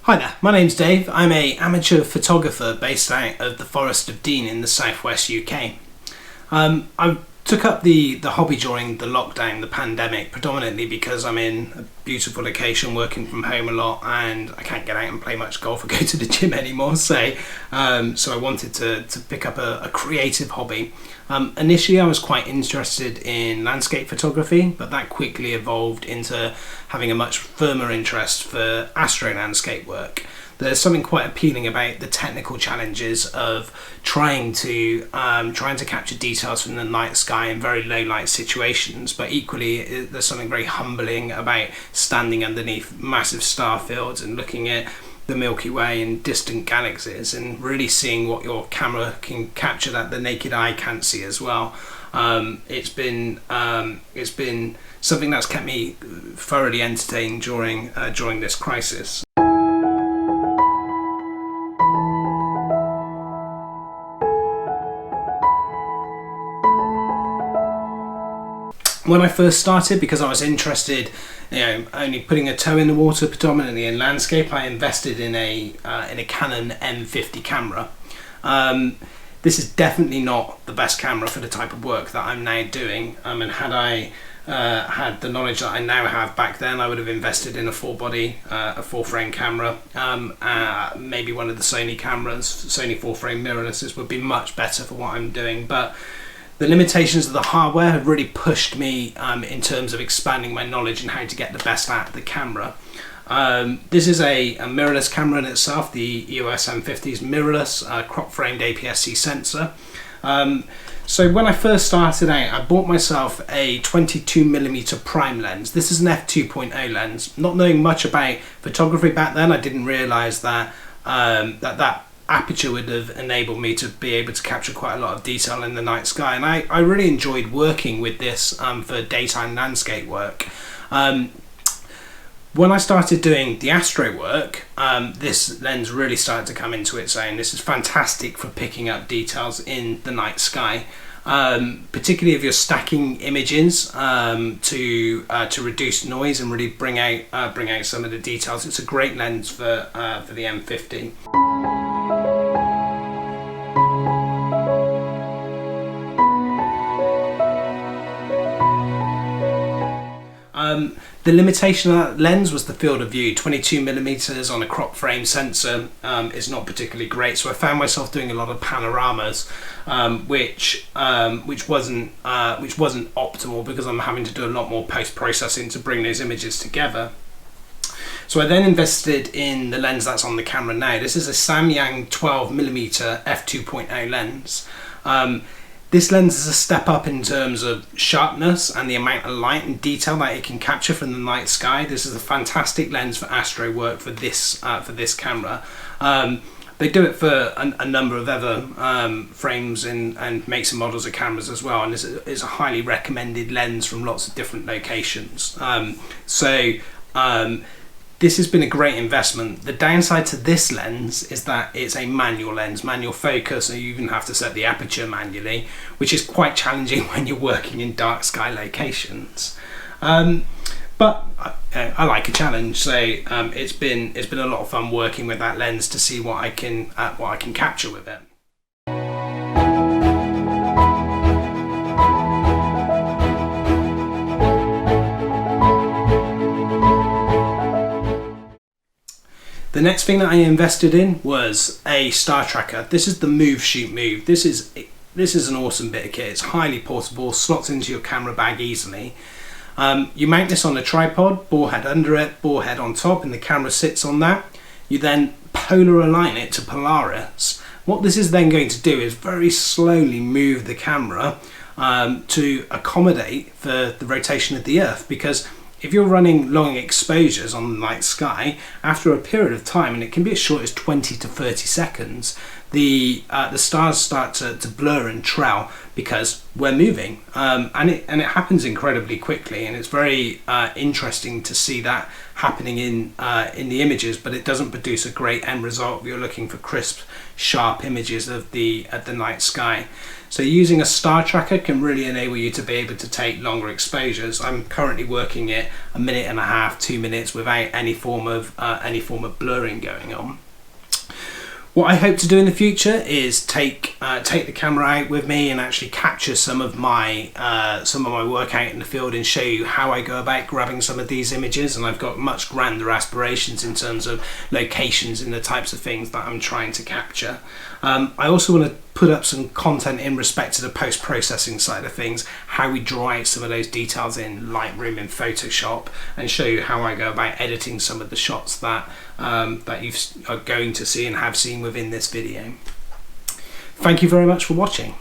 Hi there, my name's Dave. I'm an amateur photographer based out of the Forest of Dean in the southwest UK. I took up the hobby during the lockdown, the pandemic, predominantly because I'm in a beautiful location working from home a lot and I can't get out and play much golf or go to the gym anymore, so I wanted to pick up a creative hobby. Initially I was quite interested in landscape photography, but that quickly evolved into having a much firmer interest for astro landscape work. There's something quite appealing about the technical challenges of trying to capture details from the night sky in very low light situations, but equally there's something very humbling about standing underneath massive star fields and looking at the Milky Way and distant galaxies and really seeing what your camera can capture that the naked eye can't see as well. It's been something that's kept me thoroughly entertained during this crisis. When I first started, because I was interested, only putting a toe in the water, predominantly in landscape, I invested in a Canon M50 camera. This is definitely not the best camera for the type of work that I'm now doing. And had I had the knowledge that I now have back then, I would have invested in a full frame camera. Maybe one of the Sony cameras, Sony full frame mirrorlesses would be much better for what I'm doing. But the limitations of the hardware have really pushed me in terms of expanding my knowledge and how to get the best out of the camera. This is a mirrorless camera in itself. The EOS M50 is mirrorless, crop framed APS-C sensor. So when I first started out, I bought myself a 22mm prime lens. This is an f2.0 lens. Not knowing much about photography back then, I didn't realise that that aperture would have enabled me to be able to capture quite a lot of detail in the night sky, and I really enjoyed working with this for daytime landscape work. When I started doing the astro work, this lens really started to come into its own. This is fantastic for picking up details in the night sky, particularly if you're stacking images to reduce noise and really bring out some of the details. It's a great lens for the M50. The limitation of that lens was the field of view. 22mm on a crop frame sensor is not particularly great, so I found myself doing a lot of panoramas, which wasn't optimal because I'm having to do a lot more post-processing to bring those images together. So I then invested in the lens that's on the camera now. This is a Samyang 12mm f2.0 lens. This lens is a step up in terms of sharpness and the amount of light and detail that it can capture from the night sky. This is a fantastic lens for astro work for this camera. They do it for a number of other frames and makes and models of cameras as well, and it's a highly recommended lens from lots of different locations. This has been a great investment. The downside to this lens is that it's a manual lens, manual focus, and you even have to set the aperture manually, which is quite challenging when you're working in dark sky locations. But I like a challenge, so it's been a lot of fun working with that lens to see what I can capture with it. The next thing that I invested in was a star tracker. This is the Move Shoot Move. This is an awesome bit of kit. It's highly portable, slots into your camera bag easily. You mount this on a tripod, bore head under it, bore head on top, and the camera sits on that. You then polar align it to Polaris. What this is then going to do is very slowly move the camera to accommodate for the rotation of the Earth, because if you're running long exposures on the night sky, after a period of time, and it can be as short as 20 to 30 seconds, the stars start to blur and trail because we're moving, and it happens incredibly quickly, and it's very interesting to see that happening in the images, but it doesn't produce a great end result if you're looking for crisp, sharp images of the night sky. So using a star tracker can really enable you to be able to take longer exposures. I'm currently working at 1.5 minutes, 2 minutes without any form of blurring going on. What I hope to do in the future is take the camera out with me and actually capture some of my work out in the field and show you how I go about grabbing some of these images. And I've got much grander aspirations in terms of locations and the types of things that I'm trying to capture. I also want to put up some content in respect to the post-processing side of things, how we draw out some of those details in Lightroom and Photoshop, and show you how I go about editing some of the shots that you are going to see and have seen within this video. Thank you very much for watching.